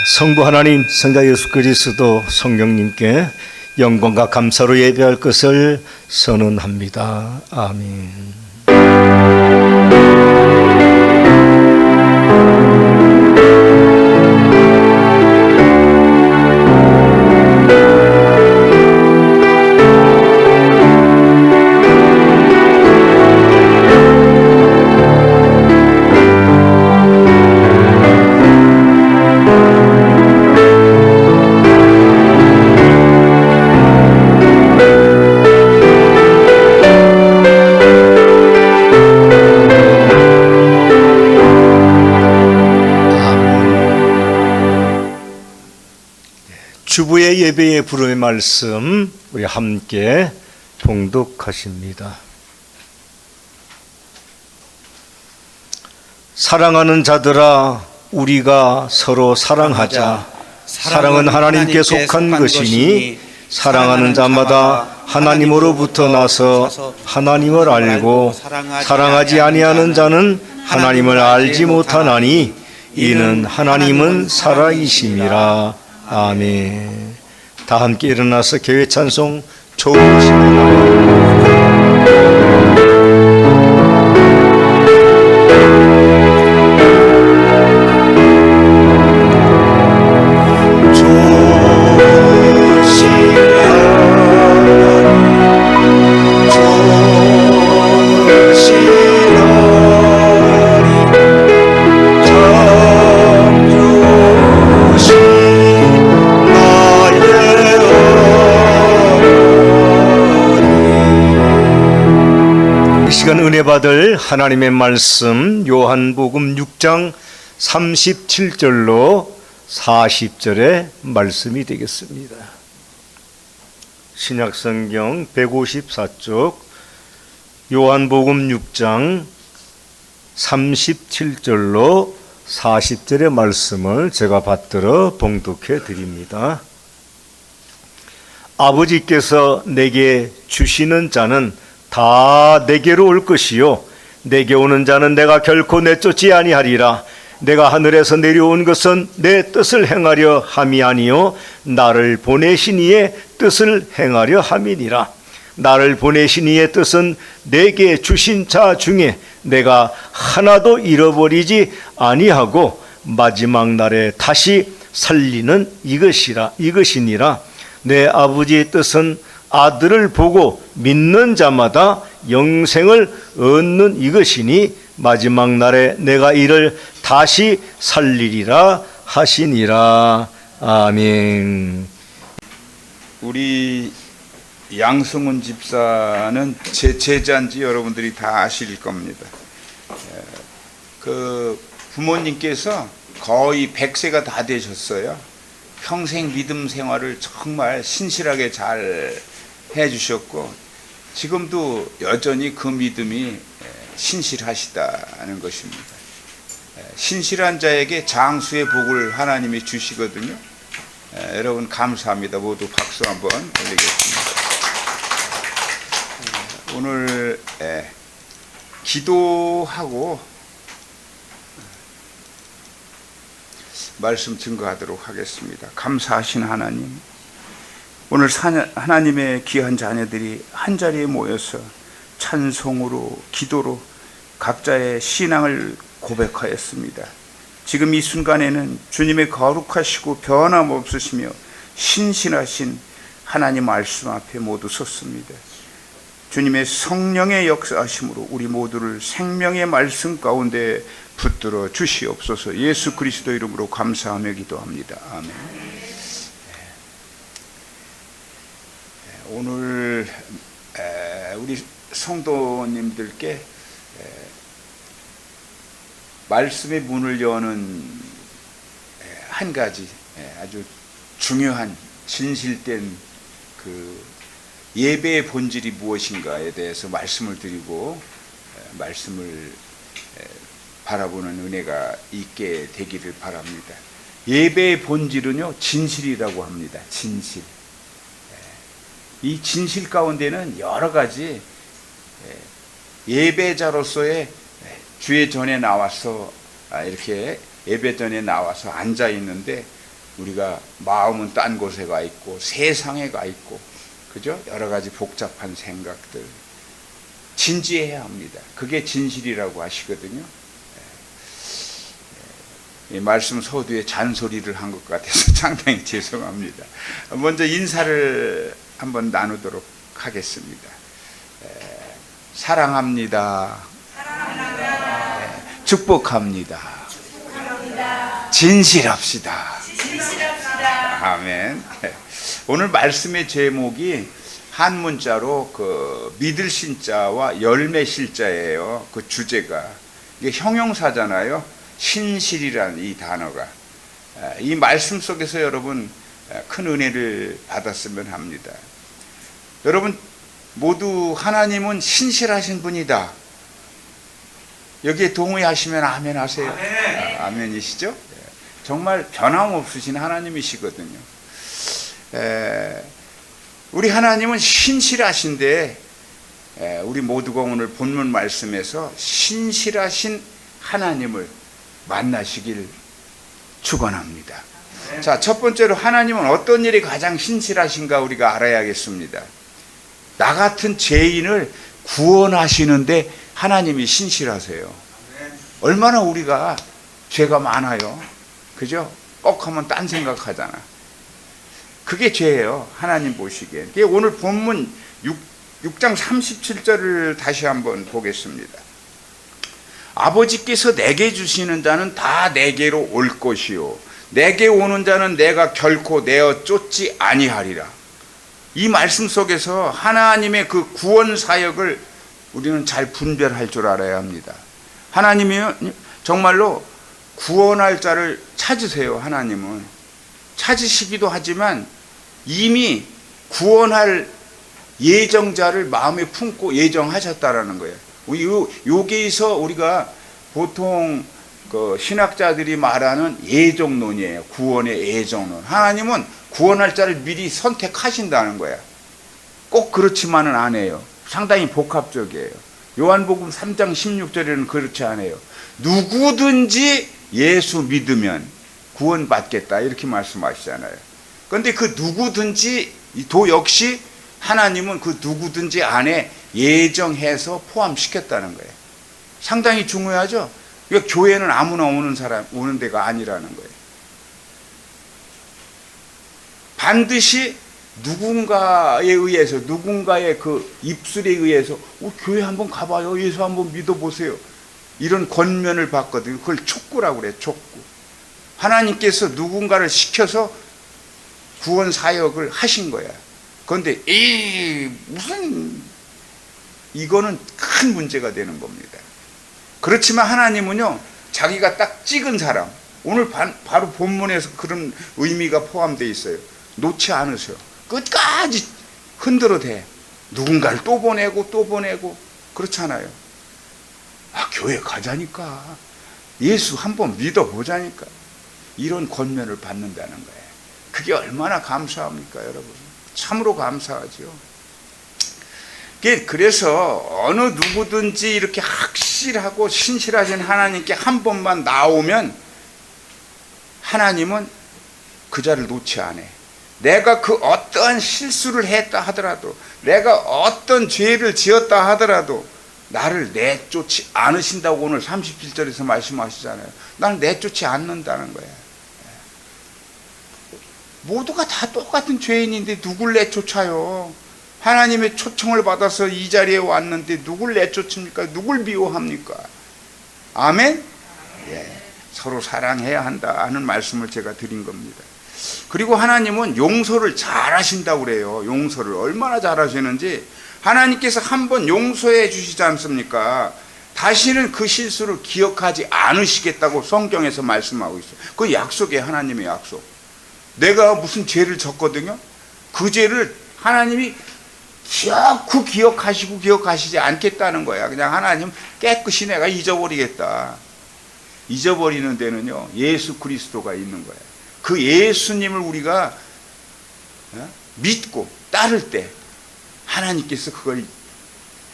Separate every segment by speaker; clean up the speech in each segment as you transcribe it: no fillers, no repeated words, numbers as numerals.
Speaker 1: 성부 하나님, 성자 예수 그리스도, 성령님께 영광과 감사로 예배할 것을 선언합니다. 아멘. 주부의 예배의 부름의 말씀 우리 함께 봉독하십니다. 사랑하는 자들아, 우리가 서로 사랑하자. 사랑은 하나님께 속한 것이니 사랑하는 자마다 하나님으로부터 나서 하나님을 알고 사랑하지 아니하는 자는 하나님을 알지 못하나니 이는 하나님은 살아이심이라. 아멘. 다 함께 일어나서 교회 찬송 좋으십니다. 은혜 받을 하나님의 말씀 요한복음 6장 37절로 40절의 말씀이 되겠습니다. 신약성경 154쪽 요한복음 6장 37절로 40절의 말씀을 제가 받들어 봉독해 드립니다. 아버지께서 내게 주시는 자는 다 내게로 올 것이요 내게 오는 자는 내가 결코 내쫓지 아니하리라. 내가 하늘에서 내려온 것은 내 뜻을 행하려 함이 아니요 나를 보내신 이의 뜻을 행하려 함이니라. 나를 보내신 이의 뜻은 내게 주신 자 중에 내가 하나도 잃어버리지 아니하고 마지막 날에 다시 살리는 이것이니라. 내 아버지의 뜻은 아들을 보고 믿는 자마다 영생을 얻는 이것이니 마지막 날에 내가 이를 다시 살리리라 하시니라. 아멘.
Speaker 2: 우리 양승훈 집사는 제 제자인지 여러분들이 다 아실 겁니다. 그 부모님께서 거의 100세가 다 되셨어요. 평생 믿음 생활을 정말 신실하게 잘 해주셨고 지금도 여전히 그 믿음이 신실하시다는 것입니다. 신실한 자에게 장수의 복을 하나님이 주시거든요. 여러분 감사합니다. 모두 박수 한번 올리겠습니다. 오늘 기도하고 말씀 증거하도록 하겠습니다. 감사하신 하나님, 오늘 하나님의 귀한 자녀들이 한자리에 모여서 찬송으로 기도로 각자의 신앙을 고백하였습니다. 지금 이 순간에는 주님의 거룩하시고 변함없으시며 신실하신 하나님 말씀 앞에 모두 섰습니다. 주님의 성령의 역사하심으로 우리 모두를 생명의 말씀 가운데 붙들어 주시옵소서. 예수 그리스도 이름으로 감사하며 기도합니다. 아멘. 오늘 우리 성도님들께 말씀의 문을 여는 한 가지 아주 중요한 진실된 그 예배의 본질이 무엇인가에 대해서 말씀을 드리고 말씀을 바라보는 은혜가 있게 되기를 바랍니다. 예배의 본질은요 진실이라고 합니다. 진실. 이 진실 가운데는 여러 가지 예배자로서의 주의 전에 나와서 이렇게 예배전에 나와서 앉아 있는데 우리가 마음은 딴 곳에 가 있고 세상에 가 있고, 그죠? 여러 가지 복잡한 생각들. 진지해야 합니다. 그게 진실이라고 하시거든요. 이 말씀 서두에 잔소리를 한 것 같아서 상당히 죄송합니다. 먼저 인사를 한번 나누도록 하겠습니다. 사랑합니다. 축복합니다. 진실합시다. 아멘. 오늘 말씀의 제목이 한 문자로 그 믿을 신자와 열매 실자예요. 그 주제가 이게 형용사잖아요. 신실이라는 이 단어가 이 말씀 속에서 여러분 큰 은혜를 받았으면 합니다. 여러분 모두 하나님은 신실하신 분이다. 여기에 동의하시면 아멘 하세요. 아멘이시죠? 정말 변함없으신 하나님이시거든요. 우리 하나님은 신실하신데 우리 모두가 오늘 본문 말씀에서 신실하신 하나님을 만나시길 축원합니다. 자, 첫 번째로 하나님은 어떤 일이 가장 신실하신가 우리가 알아야겠습니다. 나 같은 죄인을 구원하시는데 하나님이 신실하세요. 얼마나 우리가 죄가 많아요. 그죠? 꼭 하면 딴 생각하잖아. 그게 죄예요. 하나님 보시기에. 오늘 본문 6장 37절을 다시 한번 보겠습니다. 아버지께서 내게 주시는 자는 다 내게로 올 것이요 내게 오는 자는 내가 결코 내어 쫓지 아니하리라. 이 말씀 속에서 하나님의 그 구원 사역을 우리는 잘 분별할 줄 알아야 합니다. 하나님이 정말로 구원할 자를 찾으세요. 하나님은 찾으시기도 하지만 이미 구원할 예정자를 마음에 품고 예정하셨다라는 거예요. 여기서 우리가 보통 그 신학자들이 말하는 예정론이에요. 구원의 예정론. 하나님은 구원할 자를 미리 선택하신다는 거야. 꼭 그렇지만은 않아요. 상당히 복합적이에요. 요한복음 3장 16절에는 그렇지 않아요. 누구든지 예수 믿으면 구원받겠다 이렇게 말씀하시잖아요. 그런데 그 누구든지 도 역시 하나님은 그 누구든지 안에 예정해서 포함시켰다는 거예요. 상당히 중요하죠. 그러니까 교회는 아무나 오는 데가 아니라는 거예요. 반드시 누군가에 의해서, 누군가의 그 입술에 의해서 교회 한번 가봐요. 예수 한번 믿어보세요. 이런 권면을 받거든요. 그걸 촉구라고 그래요. 촉구. 하나님께서 누군가를 시켜서 구원 사역을 하신 거야. 그런데 이거는 큰 문제가 되는 겁니다. 그렇지만 하나님은요, 자기가 딱 찍은 사람, 오늘 바로 본문에서 그런 의미가 포함되어 있어요. 놓지 않으세요. 끝까지 흔들어대. 누군가를 또 보내고 또 보내고 그렇잖아요. 교회 가자니까, 예수 한번 믿어보자니까, 이런 권면을 받는다는 거예요. 그게 얼마나 감사합니까, 여러분? 참으로 감사하죠. 그래서 어느 누구든지 이렇게 확실하고 신실하신 하나님께 한 번만 나오면 하나님은 그 자를 놓지 않아. 내가 그 어떠한 실수를 했다 하더라도, 내가 어떤 죄를 지었다 하더라도 나를 내쫓지 않으신다고 오늘 37절에서 말씀하시잖아요. 나를 내쫓지 않는다는 거예요. 모두가 다 똑같은 죄인인데 누굴 내쫓아요? 하나님의 초청을 받아서 이 자리에 왔는데 누굴 내쫓습니까? 누굴 미워합니까? 아멘? 예, 서로 사랑해야 한다 하는 말씀을 제가 드린 겁니다. 그리고 하나님은 용서를 잘 하신다고 그래요. 용서를 얼마나 잘 하시는지, 하나님께서 한번 용서해 주시지 않습니까? 다시는 그 실수를 기억하지 않으시겠다고 성경에서 말씀하고 있어요. 그 약속이에요. 하나님의 약속. 내가 무슨 죄를 졌거든요. 그 죄를 하나님이 기어코 기억하시고 기억하시지 않겠다는 거야. 그냥 하나님 깨끗이 내가 잊어버리겠다. 잊어버리는 데는요, 예수 그리스도가 있는 거야. 그 예수님을 우리가 믿고 따를 때 하나님께서 그걸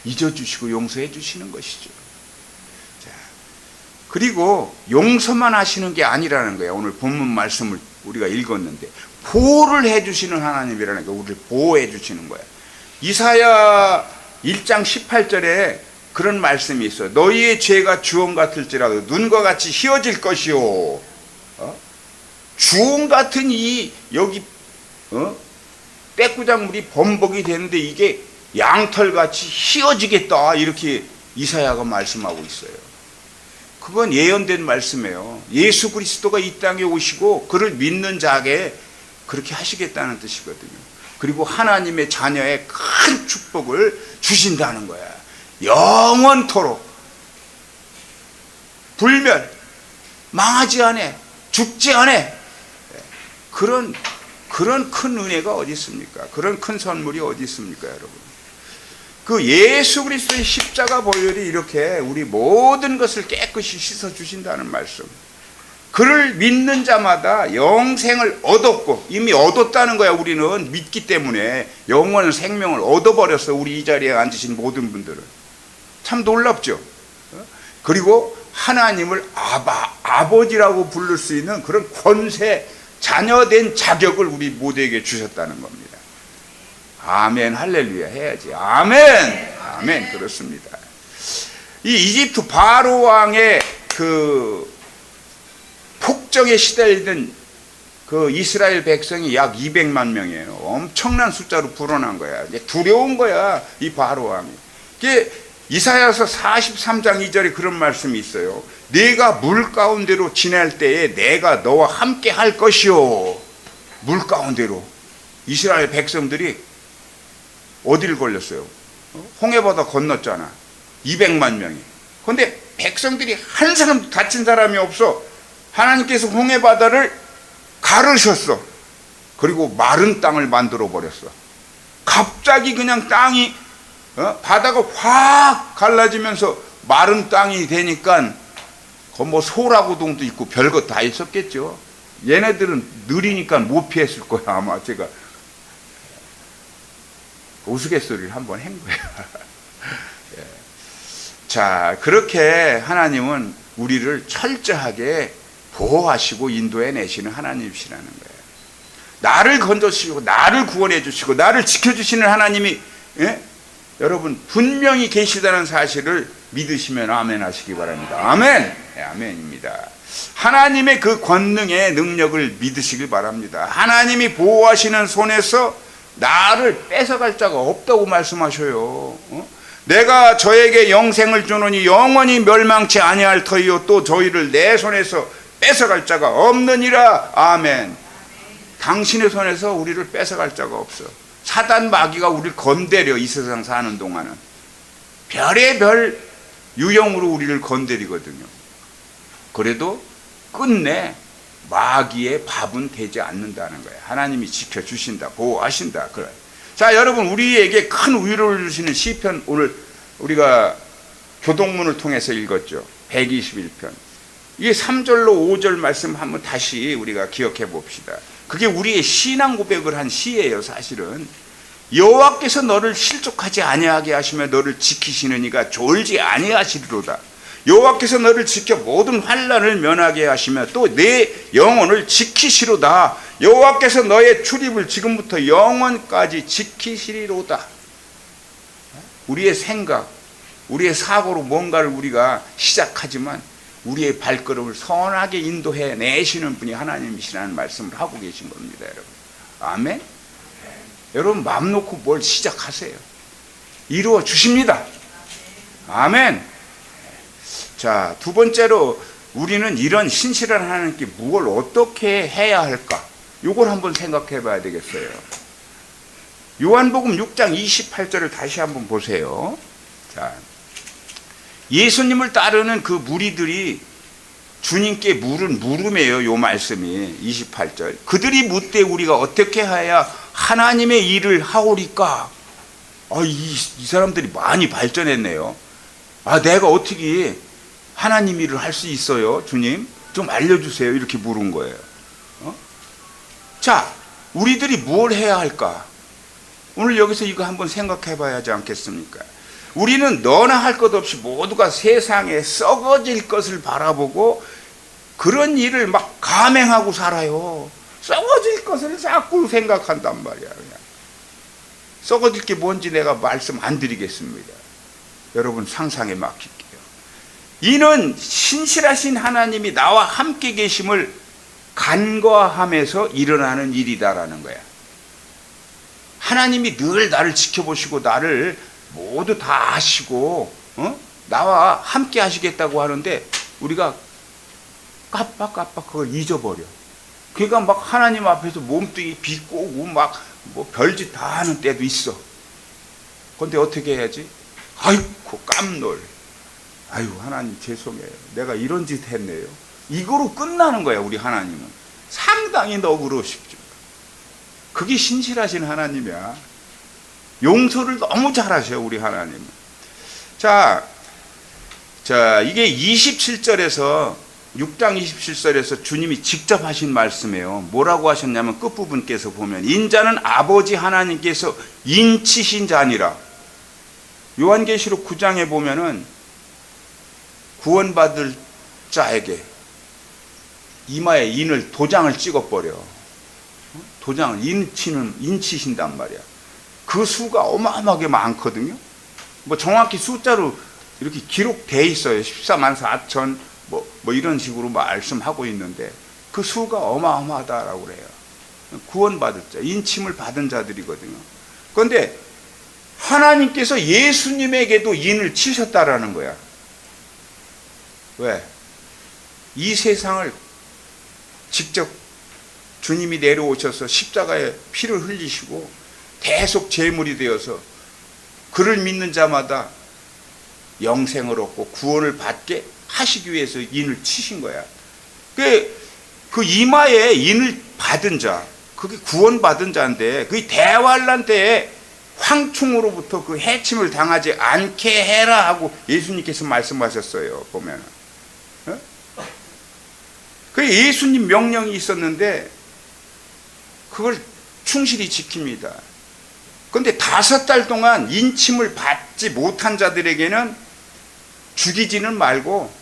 Speaker 2: 잊어주시고 용서해 주시는 것이죠. 자, 그리고 용서만 하시는 게 아니라는 거예요. 오늘 본문 말씀을 우리가 읽었는데 보호를 해주시는 하나님이라는 거예요. 우리를 보호해 주시는 거예요. 이사야 1장 18절에 그런 말씀이 있어요. 너희의 죄가 주홍 같을지라도 눈과 같이 희어질 것이요. 주홍 같은 이 여기 떼꾸작물이 범벅이 되는데 이게 양털같이 희어지겠다, 이렇게 이사야가 말씀하고 있어요. 그건 예언된 말씀이에요. 예수 그리스도가 이 땅에 오시고 그를 믿는 자에게 그렇게 하시겠다는 뜻이거든요. 그리고 하나님의 자녀의 큰 축복을 주신다는 거야. 영원토록 불멸, 망하지 않아, 죽지 않아. 그런 큰 은혜가 어디 있습니까? 그런 큰 선물이 어디 있습니까, 여러분? 그 예수 그리스도의 십자가 보혈이 이렇게 우리 모든 것을 깨끗이 씻어 주신다는 말씀. 그를 믿는 자마다 영생을 얻었고, 이미 얻었다는 거야. 우리는 믿기 때문에 영원한 생명을 얻어버렸어. 우리 이 자리에 앉으신 모든 분들은. 참 놀랍죠. 그리고 하나님을 아버지라고 부를 수 있는 그런 권세, 자녀된 자격을 우리 모두에게 주셨다는 겁니다. 아멘, 할렐루야 해야지. 아멘, 아멘. 그렇습니다. 이 이집트 바로 왕의 그 폭정에 시달리던 그 이스라엘 백성이 약 200만 명이에요. 엄청난 숫자로 불어난 거야. 이제 두려운 거야, 이 바로 왕이. 이게 이사야서 43장 2절에 그런 말씀이 있어요. 네가 물 가운데로 지날 때에 내가 너와 함께 할 것이요. 물 가운데로. 이스라엘 백성들이 어디를 걸렸어요? 홍해바다 건넜잖아. 200만 명이. 그런데 백성들이 한 사람도 다친 사람이 없어. 하나님께서 홍해바다를 가르셨어. 그리고 마른 땅을 만들어 버렸어. 갑자기 그냥 땅이 바다가 확 갈라지면서 마른 땅이 되니까 뭐 소라고동도 있고 별것 다 있었겠죠. 얘네들은 느리니까 못 피했을 거야. 아마 제가 우스갯소리를 한번 한 거예요. 자, 그렇게 하나님은 우리를 철저하게 보호하시고 인도해 내시는 하나님이시라는 거예요. 나를 건져주시고 나를 구원해 주시고 나를 지켜주시는 하나님이 여러분 분명히 계시다는 사실을 믿으시면 아멘 하시기 바랍니다. 아멘. 네, 아멘입니다. 하나님의 그 권능의 능력을 믿으시길 바랍니다. 하나님이 보호하시는 손에서 나를 뺏어갈 자가 없다고 말씀하셔요. 내가 저에게 영생을 주노니 영원히 멸망치 아니할 터이요 또 저희를 내 손에서 뺏어갈 자가 없느니라. 아멘. 당신의 손에서 우리를 뺏어갈 자가 없어. 사단 마귀가 우리를 건드려. 이 세상 사는 동안은 별의별 유형으로 우리를 건드리거든요. 그래도 끝내 마귀의 밥은 되지 않는다는 거예요. 하나님이 지켜주신다, 보호하신다. 그래. 자, 여러분, 우리에게 큰 위로를 주시는 시편, 오늘 우리가 교동문을 통해서 읽었죠. 121편. 이게 3절로 5절 말씀 한번 다시 우리가 기억해 봅시다. 그게 우리의 신앙 고백을 한 시예요. 사실은 여호와께서 너를 실족하지 아니하게 하시며 너를 지키시는 이가 졸지 아니하시리로다. 여호와께서 너를 지켜 모든 환난을 면하게 하시며 또 내 영혼을 지키시로다. 여호와께서 너의 출입을 지금부터 영원까지 지키시리로다. 우리의 생각, 우리의 사고로 뭔가를 우리가 시작하지만 우리의 발걸음을 선하게 인도해 내시는 분이 하나님이시라는 말씀을 하고 계신 겁니다, 여러분. 아멘. 여러분 마음 놓고 뭘 시작하세요. 이루어 주십니다. 아멘. 자, 두 번째로 우리는 이런 신실한 하나님께 무엇을 어떻게 해야 할까? 이걸 한번 생각해 봐야 되겠어요. 요한복음 6장 28절을 다시 한번 보세요. 자, 예수님을 따르는 그 무리들이 주님께 물은 물음이에요. 요 말씀이 28절. 그들이 묻되 우리가 어떻게 해야 하나님의 일을 하오리까? 이 사람들이 많이 발전했네요. 내가 어떻게 하나님 일을 할 수 있어요? 주님 좀 알려주세요. 이렇게 물은 거예요. 자, 우리들이 뭘 해야 할까? 오늘 여기서 이거 한번 생각해 봐야 하지 않겠습니까? 우리는 너나 할 것 없이 모두가 세상에 썩어질 것을 바라보고 그런 일을 막 감행하고 살아요. 썩어질 것을 자꾸 생각한단 말이야. 그냥. 썩어질 게 뭔지 내가 말씀 안 드리겠습니다. 여러분 상상에 맡길게요. 이는 신실하신 하나님이 나와 함께 계심을 간과함에서 일어나는 일이다라는 거야. 하나님이 늘 나를 지켜보시고 나를 모두 다 아시고 나와 함께 하시겠다고 하는데 우리가 깜빡깜빡 그걸 잊어버려. 그러니까 막 하나님 앞에서 몸뚱이 비꼬고 막 뭐 별짓 다 하는 때도 있어. 그런데 어떻게 해야지? 아이고 깜놀. 아유 하나님 죄송해요. 내가 이런 짓 했네요. 이거로 끝나는 거야 우리 하나님은. 상당히 너그러우십죠. 그게 신실하신 하나님이야. 용서를 너무 잘하셔요 우리 하나님은. 자 이게 27절에서 6장 27절에서 주님이 직접 하신 말씀이에요. 뭐라고 하셨냐면 끝부분께서 보면 인자는 아버지 하나님께서 인치신 자니라. 요한계시록 9장에 보면은 구원받을 자에게 이마에 인을 도장을 찍어버려. 도장을 인치신단 말이야. 그 수가 어마어마하게 많거든요. 뭐 정확히 숫자로 이렇게 기록돼 있어요. 14만 4천 뭐 이런 식으로 말씀하고 있는데 그 수가 어마어마하다라고 그래요. 구원받을 자, 인침을 받은 자들이거든요. 그런데 하나님께서 예수님에게도 인을 치셨다라는 거야. 왜? 이 세상을 직접 주님이 내려오셔서 십자가에 피를 흘리시고 계속 제물이 되어서 그를 믿는 자마다 영생을 얻고 구원을 받게 하시기 위해서 인을 치신 거야. 그 이마에 인을 받은 자, 그게 구원받은 자인데 그 대환란 때에 황충으로부터 그 해침을 당하지 않게 해라 하고 예수님께서 말씀하셨어요. 보면 그 예수님 명령이 있었는데 그걸 충실히 지킵니다. 그런데 5달 동안 인침을 받지 못한 자들에게는 죽이지는 말고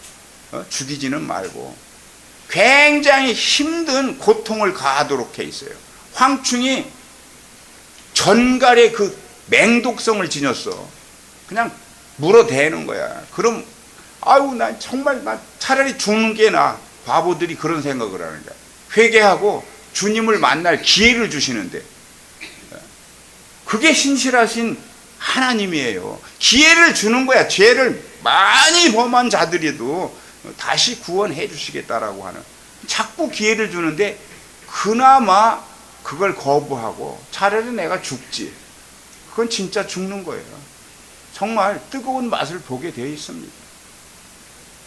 Speaker 2: 굉장히 힘든 고통을 가하도록 해 있어요. 황충이 전갈의 그 맹독성을 지녔어. 그냥 물어대는 거야. 그럼 아유 난 정말 난 차라리 죽는 게 나아. 바보들이 그런 생각을 하는 거야. 회개하고 주님을 만날 기회를 주시는데 그게 신실하신 하나님이에요. 기회를 주는 거야. 죄를 많이 범한 자들이도 다시 구원해 주시겠다라고 하는, 자꾸 기회를 주는데 그나마 그걸 거부하고 차라리 내가 죽지. 그건 진짜 죽는 거예요. 정말 뜨거운 맛을 보게 되어 있습니다.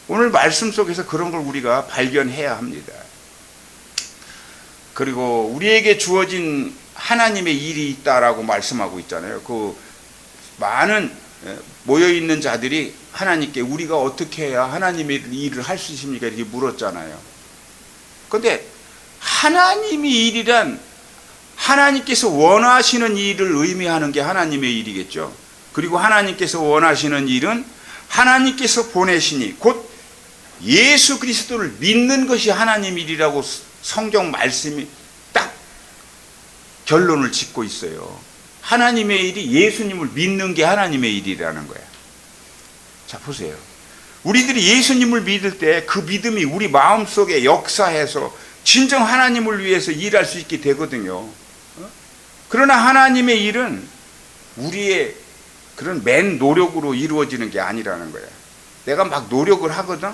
Speaker 2: 오늘 말씀 속에서 그런 걸 우리가 발견해야 합니다. 그리고 우리에게 주어진 하나님의 일이 있다라고 말씀하고 있잖아요. 그 많은 모여있는 자들이 하나님께 우리가 어떻게 해야 하나님의 일을 할 수 있습니까? 이렇게 물었잖아요. 그런데 하나님의 일이란 하나님께서 원하시는 일을 의미하는 게 하나님의 일이겠죠. 그리고 하나님께서 원하시는 일은 하나님께서 보내시니 곧 예수 그리스도를 믿는 것이 하나님 일이라고 성경 말씀이 딱 결론을 짓고 있어요. 하나님의 일이 예수님을 믿는 게 하나님의 일이라는 거야. 자 보세요. 우리들이 예수님을 믿을 때 그 믿음이 우리 마음속에 역사해서 진정 하나님을 위해서 일할 수 있게 되거든요. 그러나 하나님의 일은 우리의 그런 맨 노력으로 이루어지는 게 아니라는 거야. 내가 막 노력을 하거든.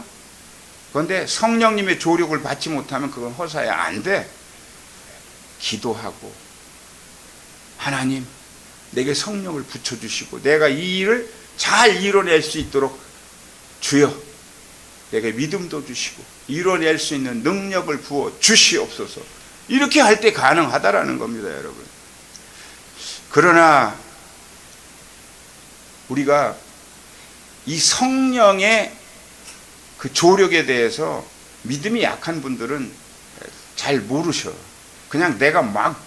Speaker 2: 그런데 성령님의 조력을 받지 못하면 그건 허사야 안 돼. 기도하고 하나님 내게 성령을 붙여주시고 내가 이 일을 잘 이뤄낼 수 있도록 주여 내게 믿음도 주시고 이뤄낼 수 있는 능력을 부어 주시옵소서. 이렇게 할 때 가능하다라는 겁니다, 여러분. 그러나 우리가 이 성령의 그 조력에 대해서 믿음이 약한 분들은 잘 모르셔. 그냥 내가 막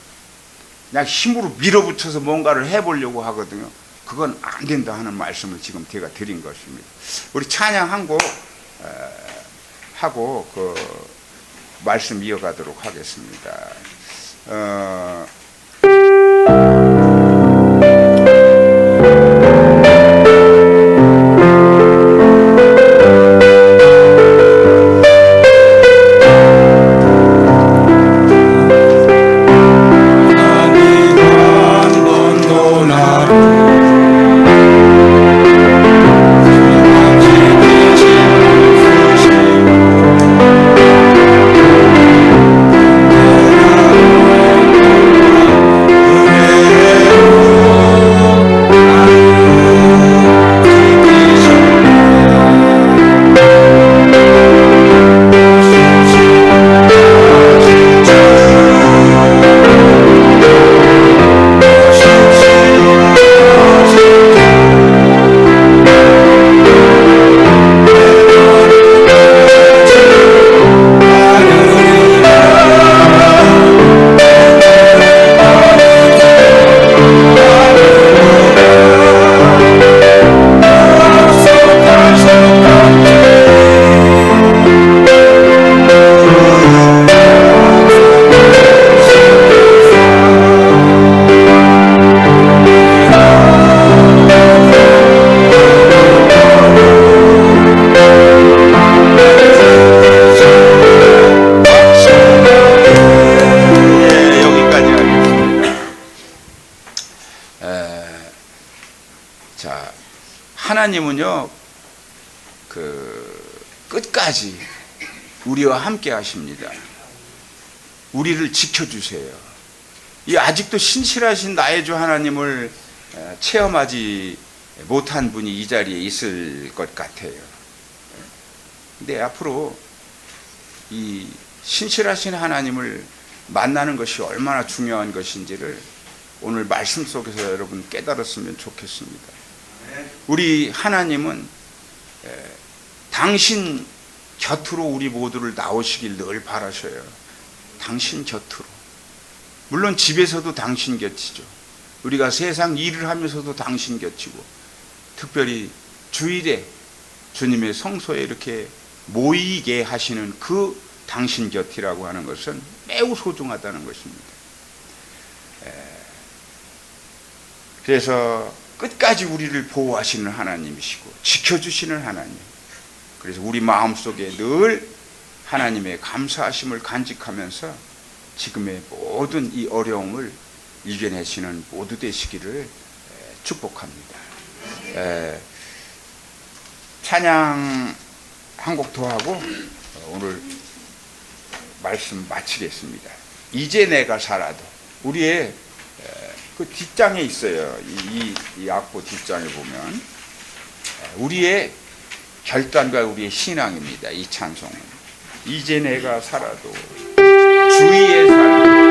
Speaker 2: 그냥 힘으로 밀어붙여서 뭔가를 해보려고 하거든요. 그건 안 된다 하는 말씀을 지금 제가 드린 것입니다. 우리 찬양 한 곡 하고 그 말씀 이어가도록 하겠습니다. 자, 하나님은요, 끝까지 우리와 함께 하십니다. 우리를 지켜주세요. 이 아직도 신실하신 나의 주 하나님을 체험하지 못한 분이 이 자리에 있을 것 같아요. 근데 앞으로 이 신실하신 하나님을 만나는 것이 얼마나 중요한 것인지를 오늘 말씀 속에서 여러분 깨달았으면 좋겠습니다. 우리 하나님은 당신 곁으로 우리 모두를 나오시길 늘 바라셔요. 당신 곁으로. 물론 집에서도 당신 곁이죠. 우리가 세상 일을 하면서도 당신 곁이고, 특별히 주일에 주님의 성소에 이렇게 모이게 하시는 그 당신 곁이라고 하는 것은 매우 소중하다는 것입니다. 그래서 끝까지 우리를 보호하시는 하나님이시고 지켜주시는 하나님, 그래서 우리 마음속에 늘 하나님의 감사하심을 간직하면서 지금의 모든 이 어려움을 이겨내시는 모두 되시기를 축복합니다. 찬양 한 곡 더 하고 오늘 말씀 마치겠습니다. 이제 내가 살아도. 우리의 그 뒷장에 있어요. 이 악보 뒷장에 보면 우리의 결단과 우리의 신앙입니다. 이 찬송은 이제 내가 살아도 주위에 살아도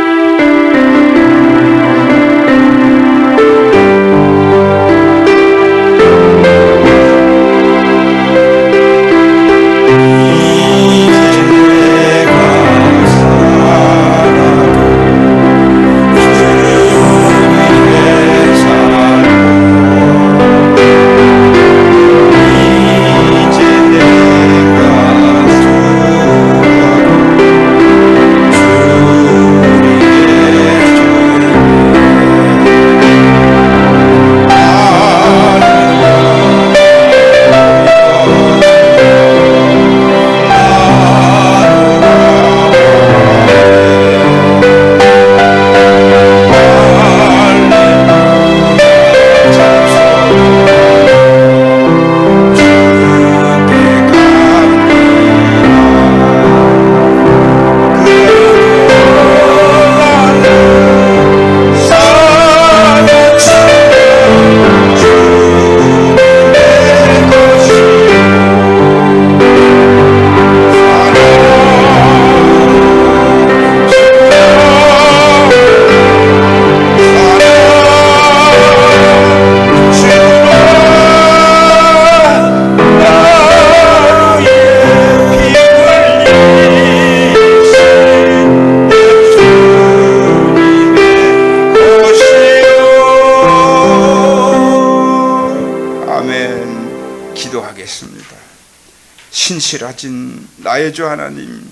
Speaker 2: 신실하신 나의 주 하나님,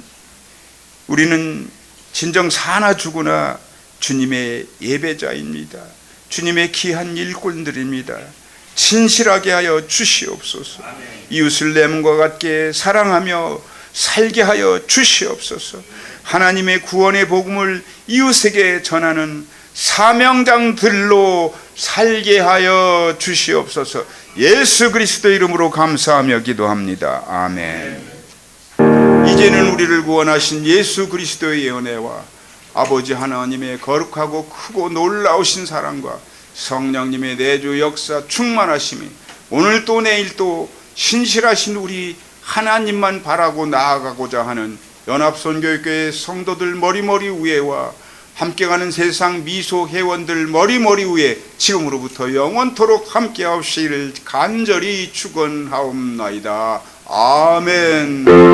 Speaker 2: 우리는 진정 사나 죽으나 주님의 예배자입니다. 주님의 귀한 일꾼들입니다. 진실하게 하여 주시옵소서. 이웃을 내 몸과 같게 사랑하며 살게 하여 주시옵소서. 하나님의 구원의 복음을 이웃에게 전하는 사명장들로 살게 하여 주시옵소서. 예수 그리스도 이름으로 감사하며 기도합니다. 아멘. 이제는 우리를 구원하신 예수 그리스도의 은혜와 아버지 하나님의 거룩하고 크고 놀라우신 사랑과 성령님의 내주 역사 충만하심이 오늘 또 내일 또 신실하신 우리 하나님만 바라고 나아가고자 하는 연합선교회의 성도들 머리머리 위에와 함께 가는 세상 미소 회원들 머리머리 위에 지금으로부터 영원토록 함께 하옵시기를 간절히 축원하옵나이다. 아멘.